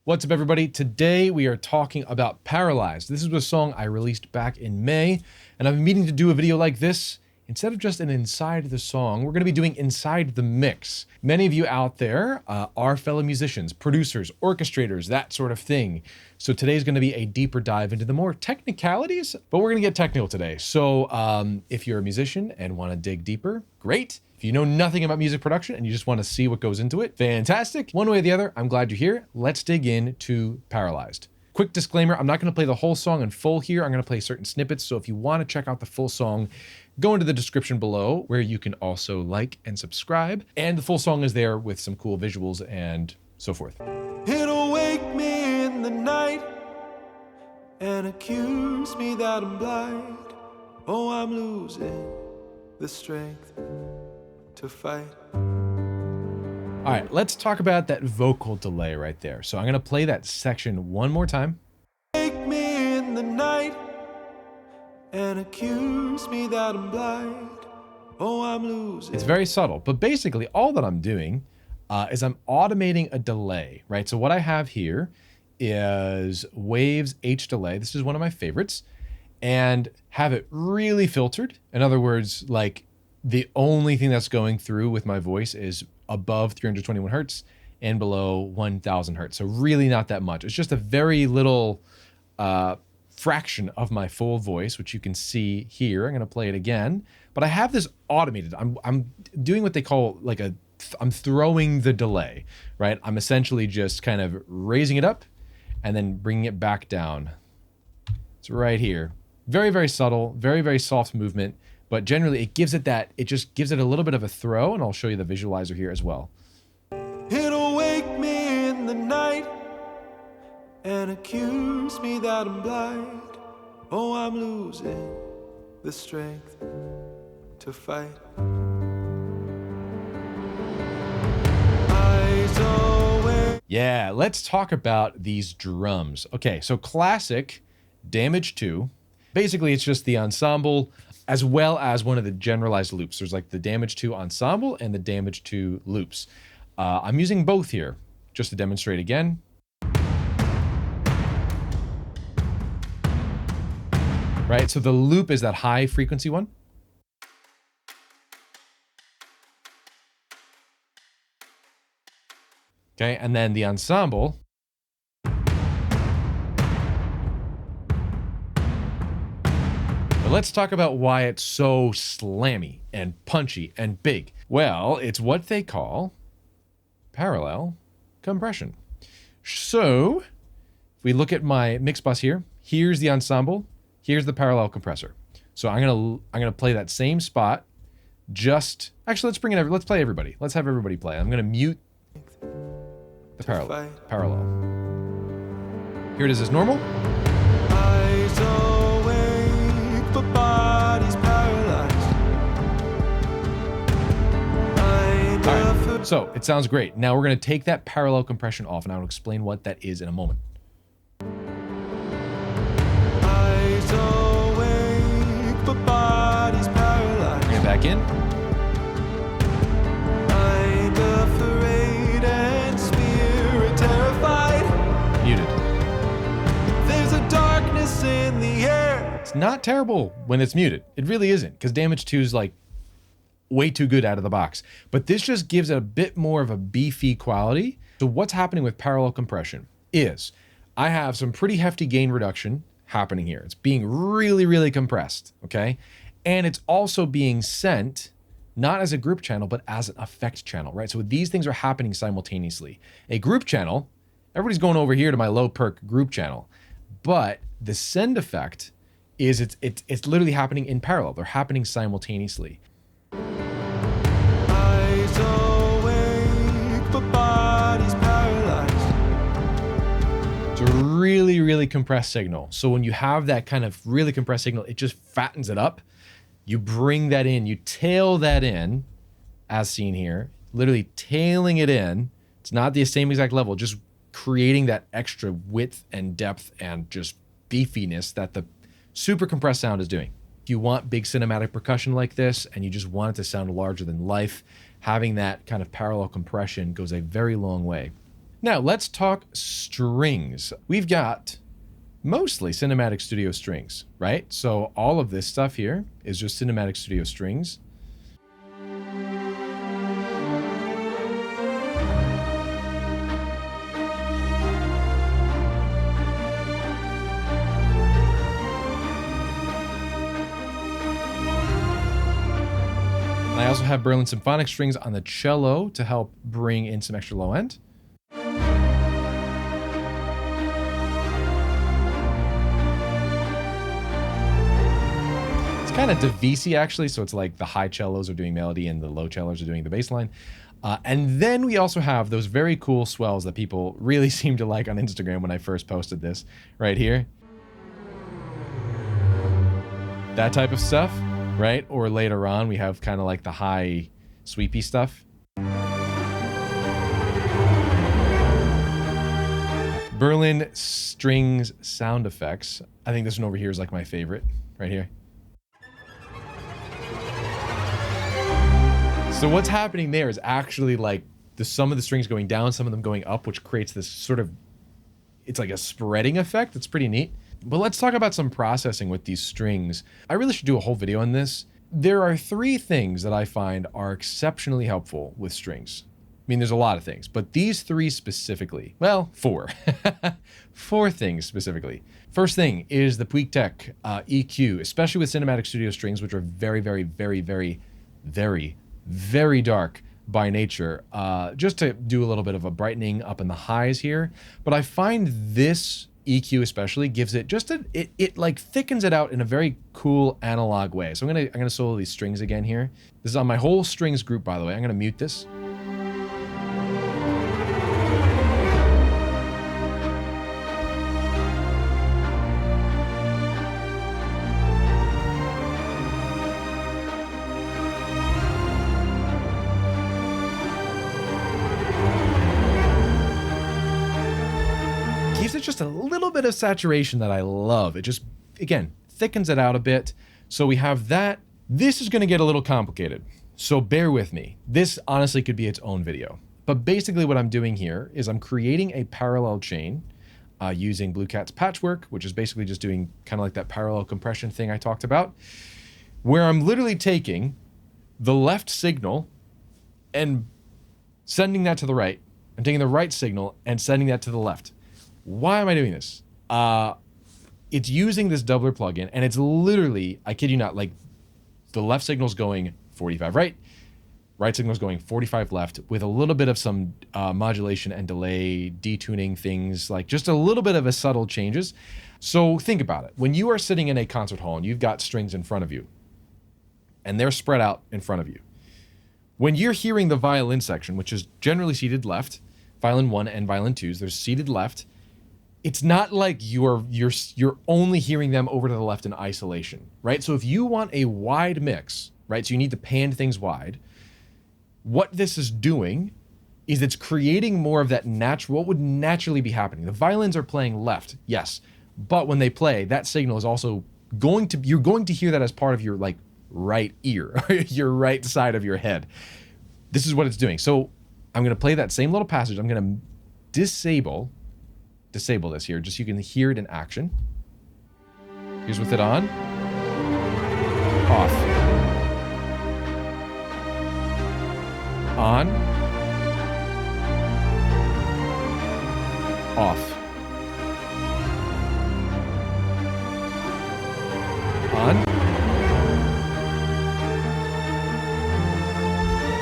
What's up, everybody? Today we are talking about Paralyzed. This is a song I released back in May, and I've been meaning to do a video like this. Instead of just an inside the song, we're going to be doing inside the mix. Many of you out there are fellow musicians, producers, orchestrators, that sort of thing. So today's going to be a deeper dive into the more technicalities, but we're going to get technical today. So if you're a musician and want to dig deeper, great. If you know nothing about music production and you just want to see what goes into it, fantastic. One way or the other, I'm glad you're here. Let's dig into Paralyzed. Quick disclaimer, I'm not going to play the whole song in full here. I'm going to play certain snippets. So if you want to check out the full song, go into the description below where you can also like and subscribe. And the full song is there with some cool visuals and so forth. It'll wake me in the night and accuse me that I'm blind. Oh, I'm losing the strength to fight. All right, let's talk about that vocal delay right there. So I'm going to play that section one more time. Wake me in the night and accuse me that I'm blind. Oh, I'm losing. It's very subtle, but basically all that I'm doing is I'm automating a delay, right? So what I have here is Waves H delay. This is one of my favorites, and have it really filtered. In other words, like the only thing that's going through with my voice is above 321 hertz and below 1000 hertz. So really not that much. It's just a very little fraction of my full voice, which you can see here. I'm going to play it again, but I have this automated. I'm doing what they call like I'm throwing the delay, right? I'm essentially just kind of raising it up and then bringing it back down. It's right here. Very, very subtle, very, very soft movement, but generally it gives it that, it just gives it a little bit of a throw, and I'll show you the visualizer here as well. It'll wake me in the night and accuse me that I'm blind. Oh, I'm losing the strength to fight. Yeah, let's talk about these drums. Okay, so classic Damage 2. Basically, it's just the ensemble as well as one of the generalized loops. There's like the Damage 2 ensemble and the Damage 2 loops. I'm using both here just to demonstrate again. Right, so the loop is that high frequency one. Okay, and then the ensemble. But let's talk about why it's so slammy and punchy and big. Well, it's what they call parallel compression. So if we look at my mix bus here, here's the ensemble, here's the parallel compressor. So I'm gonna play that same spot. Actually, let's play everybody. Let's have everybody play. I'm gonna mute the parallel. Here it is as normal. Eyes awake, but body's paralyzed. All right, so it sounds great. Now we're going to take that parallel compression off, and I'll explain what that is in a moment. Eyes awake, but body's paralyzed. Bring it back in. Mind afraid and spirit terrified. Muted. There's a darkness in the air. It's not terrible when it's muted. It really isn't, because Damage 2 is like way too good out of the box. But this just gives it a bit more of a beefy quality. So what's happening with parallel compression is I have some pretty hefty gain reduction happening here. It's being really, really compressed, okay? And it's also being sent not as a group channel, but as an effect channel, right? So these things are happening simultaneously. A group channel, everybody's going over here to my low perk group channel, but the send effect is it's literally happening in parallel. They're happening simultaneously. Eyes awake, but body's paralyzed. It's a really, really compressed signal. So when you have that kind of really compressed signal, it just fattens it up. You bring that in, you tail that in, as seen here, literally tailing it in. It's not the same exact level, just creating that extra width and depth and just beefiness that the super compressed sound is doing. If you want big cinematic percussion like this and you just want it to sound larger than life, having that kind of parallel compression goes a very long way. Now let's talk strings. We've got mostly Cinematic Studio strings, right? So all of this stuff here is just Cinematic Studio strings. I also have Berlin Symphonic strings on the cello to help bring in some extra low end. It's kind of Debussy actually, so it's like the high cellos are doing melody and the low cellos are doing the bass line. And then we also have those very cool swells that people really seem to like on Instagram when I first posted this right here. That type of stuff. Right? Or later on, we have kind of like the high sweepy stuff. Berlin strings sound effects. I think this one over here is like my favorite, right here. So what's happening there is actually like some of the strings going down, some of them going up, which creates this sort of, it's like a spreading effect. It's pretty neat. But let's talk about some processing with these strings. I really should do a whole video on this. There are 3 things that I find are exceptionally helpful with strings. I mean, there's a lot of things, but these 3 specifically, well, 4. 4 things specifically. First thing is the Puigtec EQ, especially with Cinematic Studio strings, which are very, very, very, very, very, very dark by nature, just to do a little bit of a brightening up in the highs here. But I find this EQ especially gives it just it like thickens it out in a very cool analog way. So I'm gonna solo these strings again here. This is on my whole strings group, by the way. I'm gonna mute this. Gives it just a little bit of saturation that I love. It just, again, thickens it out a bit. So we have that. This is going to get a little complicated, so bear with me. This honestly could be its own video. But basically what I'm doing here is I'm creating a parallel chain using Blue Cat's patchwork, which is basically just doing kind of like that parallel compression thing I talked about, where I'm literally taking the left signal and sending that to the right. I'm taking the right signal and sending that to the left. Why am I doing this? It's using this doubler plugin, and it's literally, I kid you not, like the left signal's going 45 right, right signal's going 45 left, with a little bit of some modulation and delay, detuning things, like just a little bit of a subtle changes. So think about it. When you are sitting in a concert hall and you've got strings in front of you, and they're spread out in front of you, when you're hearing the violin section, which is generally seated left, violin 1 and violin 2s, they're seated left. It's not like you're only hearing them over to the left in isolation, right? So if you want a wide mix, right? So you need to pan things wide. What this is doing is it's creating more of that natural, what would naturally be happening. The violins are playing left, yes, but when they play, that signal is also you're going to hear that as part of your like right ear, your right side of your head. This is what it's doing. So I'm going to play that same little passage. I'm going to disable this here, just so you can hear it in action. Here's with it on. Off. On. Off. On.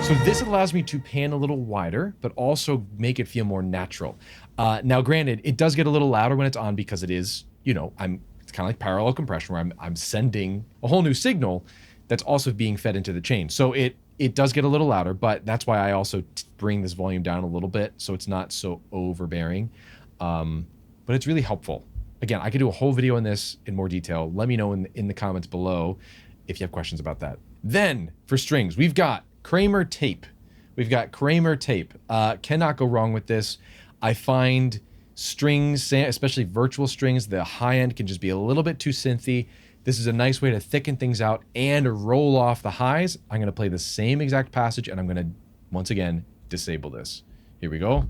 So this allows me to pan a little wider, but also make it feel more natural. Now, granted, it does get a little louder when it's on because it is, you know, it's kind of like parallel compression where I'm sending a whole new signal that's also being fed into the chain. So it does get a little louder, but that's why I also bring this volume down a little bit so it's not so overbearing. But it's really helpful. Again, I could do a whole video on this in more detail. Let me know in the comments below if you have questions about that. Then for strings, we've got Kramer Tape. We've got Kramer Tape. Cannot go wrong with this. I find strings, especially virtual strings, the high end can just be a little bit too synthy. This is a nice way to thicken things out and roll off the highs. I'm going to play the same exact passage, and I'm going to, once again, disable this. Here we go.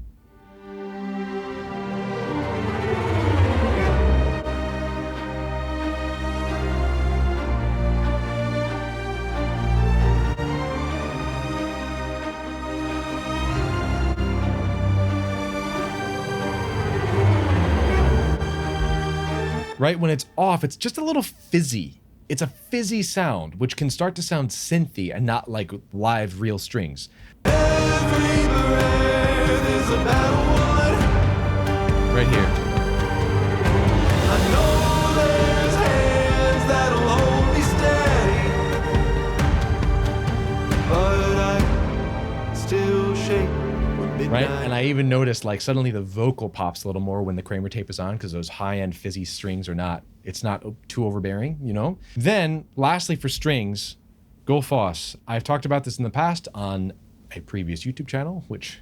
right? When it's off, it's just a little fizzy. It's a fizzy sound, which can start to sound synthy and not like live real strings. Every breath is a battle won. Right here. I know there's hands that'll hold me steady, but I still shake when midnight. Right, and I even noticed like suddenly the vocal pops a little more when the Kramer tape is on, because those high-end fizzy strings are not, it's not too overbearing, you know? Then, lastly for strings, Gullfoss. I've talked about this in the past on a previous YouTube channel, which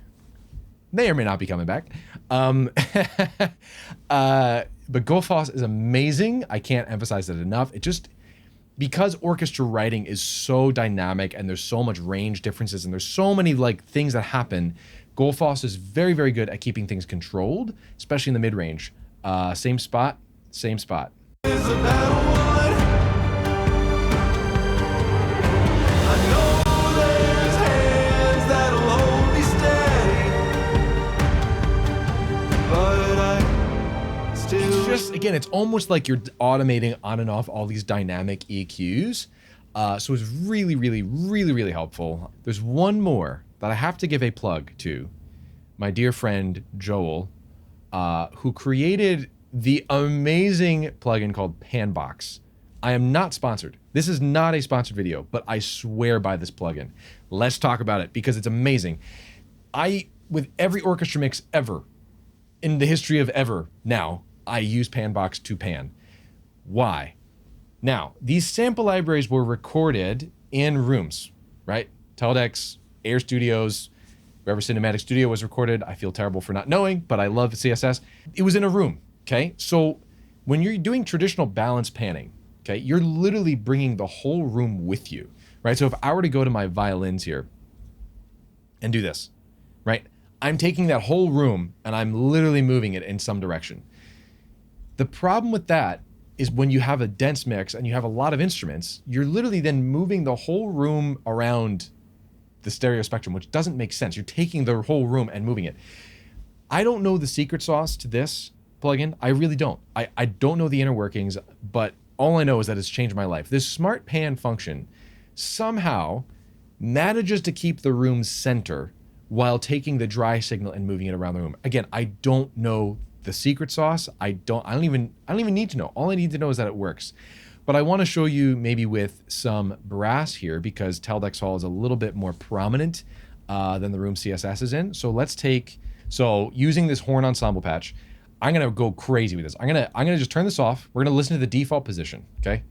may or may not be coming back. But Gullfoss is amazing. I can't emphasize it enough. It just, because orchestra writing is so dynamic and there's so much range differences and there's so many like things that happen, Gullfoss is very, very good at keeping things controlled, especially in the mid-range. Same spot, same spot. It's a battle won. I know there's hands that'll hold me steady, but I still. It's just, again, it's almost like you're automating on and off all these dynamic EQs. So it's really, really, really, really helpful. There's one more that I have to give a plug to. My dear friend, Joel, who created the amazing plugin called PanBox. I am not sponsored. This is not a sponsored video, but I swear by this plugin. Let's talk about it because it's amazing. With every orchestra mix ever, in the history of ever now, I use PanBox to pan. Why? Now, these sample libraries were recorded in rooms, right? Teledecs, Air Studios, wherever Cinematic Studio was recorded. I feel terrible for not knowing, but I love CSS. It was in a room. Okay, so when you're doing traditional balance panning, okay, you're literally bringing the whole room with you, right? So if I were to go to my violins here and do this, right, I'm taking that whole room and I'm literally moving it in some direction. The problem with that is when you have a dense mix and you have a lot of instruments, you're literally then moving the whole room around the stereo spectrum, which doesn't make sense. You're taking the whole room and moving it. I don't know the secret sauce to this plugin. I really don't. I don't know the inner workings, but all I know is that it's changed my life. This smart pan function somehow manages to keep the room center while taking the dry signal and moving it around the room. Again, I don't know the secret sauce. I don't even need to know. All I need to know is that it works. But I want to show you maybe with some brass here, because Teledex Hall is a little bit more prominent than the room CSS is in. So let's using this horn ensemble patch, I'm gonna go crazy with this. I'm gonna just turn this off. We're gonna listen to the default position, okay?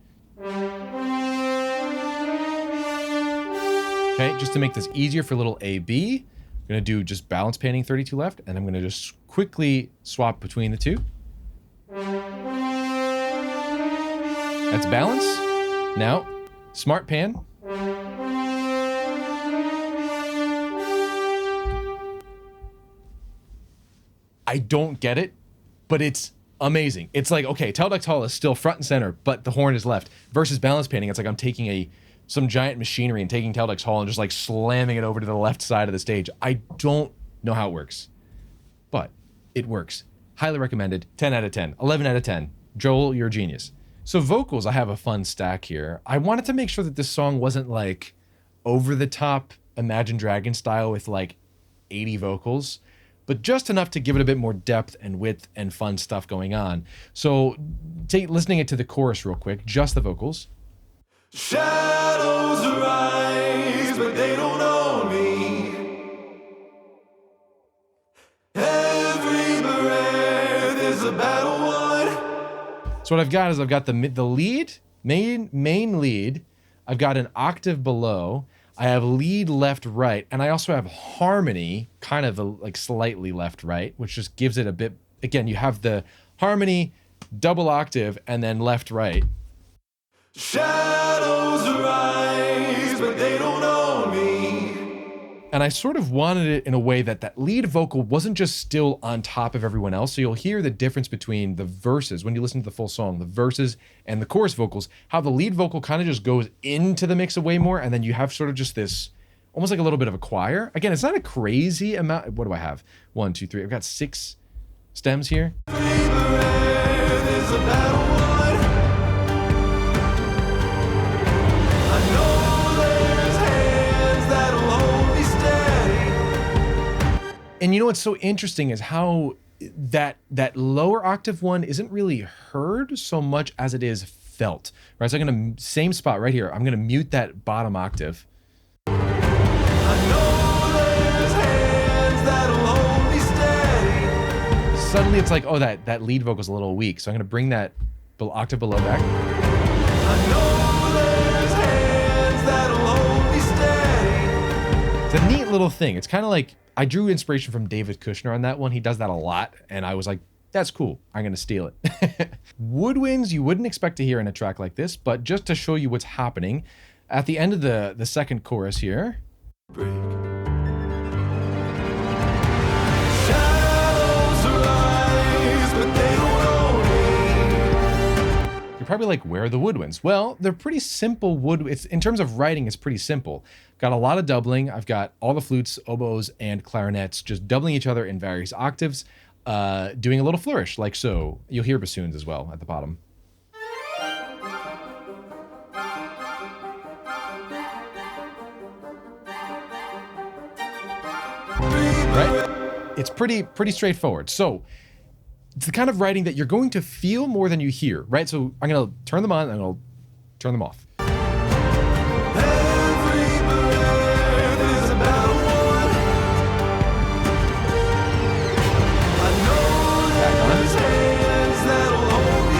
Okay, just to make this easier for little AB, I'm gonna do just balance panning 32 left, and I'm gonna just quickly swap between the two. That's balance. Now, smart pan. I don't get it, but it's amazing. It's like, okay, Teledex Hall is still front and center, but the horn is left. Versus balance panning, it's like I'm taking some giant machinery and taking Teledex Hall and just like slamming it over to the left side of the stage. I don't know how it works, but it works. Highly recommended. 10 out of 10, 11 out of 10. Joel, you're a genius. So vocals, I have a fun stack here. I wanted to make sure that this song wasn't like over the top Imagine Dragon style with like 80 vocals, but just enough to give it a bit more depth and width and fun stuff going on. So listening it to the chorus real quick, just the vocals. Shadows arise, but they don't own me. Every breath is a battle won. So what I've got is I've got the lead, main lead. I've got an octave below. I have lead left, right, and I also have harmony kind of like slightly left, right, which just gives it a bit, again, you have the harmony, double octave, and then left, right. Shadows arise, but they don't own me. And I sort of wanted it in a way that that lead vocal wasn't just still on top of everyone else. So you'll hear the difference between the verses, when you listen to the full song, the verses and the chorus vocals, how the lead vocal kind of just goes into the mix way more. And then you have sort of just this, almost like a little bit of a choir. Again, it's not a crazy amount. What do I have? 1, 2, 3. I've got 6 stems here. Every breath is a battle won. And you know what's so interesting is how that lower octave one isn't really heard so much as it is felt, right? So I'm gonna, same spot right here, I'm gonna mute that bottom octave. I know there's hands that'll hold me steady. Suddenly it's like, oh, that lead vocal's a little weak. So I'm gonna bring that octave below back. I know there's hands that'll hold me steady. It's a neat little thing. It's kind of like, I drew inspiration from David Kushner on that one. He does that a lot. And I was like, that's cool. I'm going to steal it. Woodwinds, you wouldn't expect to hear in a track like this, but just to show you what's happening, at the end of the second chorus here, Break. Shadows arise, but they don't own me. you're probably like, where are the woodwinds? Well, they're pretty simple it's in terms of writing, it's pretty simple. Got a lot of doubling. I've got all the flutes, oboes, and clarinets just doubling each other in various octaves, doing a little flourish like so. You'll hear bassoons as well at the bottom. Right? It's pretty straightforward. So it's the kind of writing that you're going to feel more than you hear, right? So I'm gonna turn them on and I'm gonna turn them off. Every breath is about one. I know there's hands that'll hold me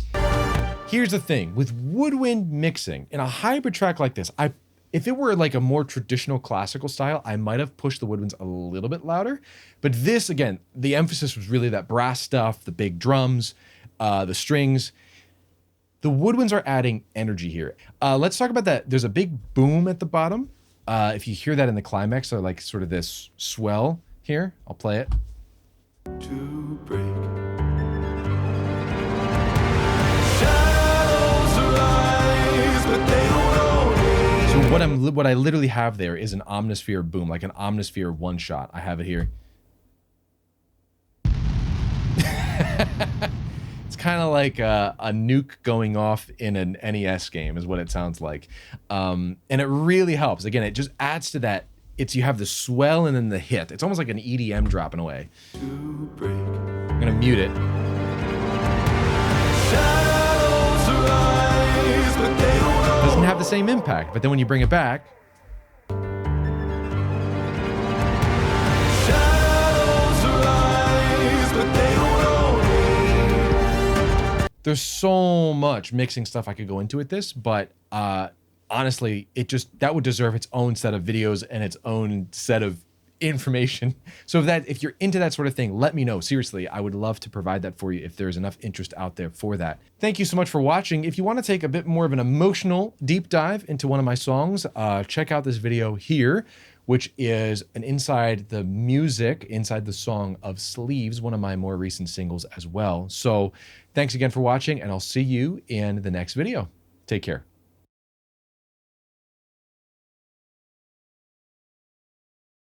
steady. Here's the thing with woodwind mixing in a hybrid track like this, if it were like a more traditional classical style, I might have pushed the woodwinds a little bit louder. But this, again, the emphasis was really that brass stuff, the big drums, the strings. The woodwinds are adding energy here. Let's talk about that. There's a big boom at the bottom. If you hear that in the climax, so like sort of this swell here, I'll play it. To break. Shadows arise, but they don't own me. So what I literally have there is an omnisphere boom, like an omnisphere one shot. I have it here. It's kind of like a nuke going off in an NES game is what it sounds like. And it really helps. Again, it just adds to that. You have the swell and then the hit. It's almost like an EDM dropping away. To break. I'm gonna mute it. Shadows arise, but they don't own me. Doesn't have the same impact, but then when you bring it back, Shadows arise, but they don't own me. there's so much mixing stuff I could go into with this, but honestly, that would deserve its own set of videos and its own set of information. So if you're into that sort of thing, let me know. Seriously, I would love to provide that for you if there's enough interest out there for that. Thank you so much for watching. If you want to take a bit more of an emotional deep dive into one of my songs, check out this video here, which is an inside the music, inside the song of Sleeves, one of my more recent singles as well. So thanks again for watching, and I'll see you in the next video. Take care.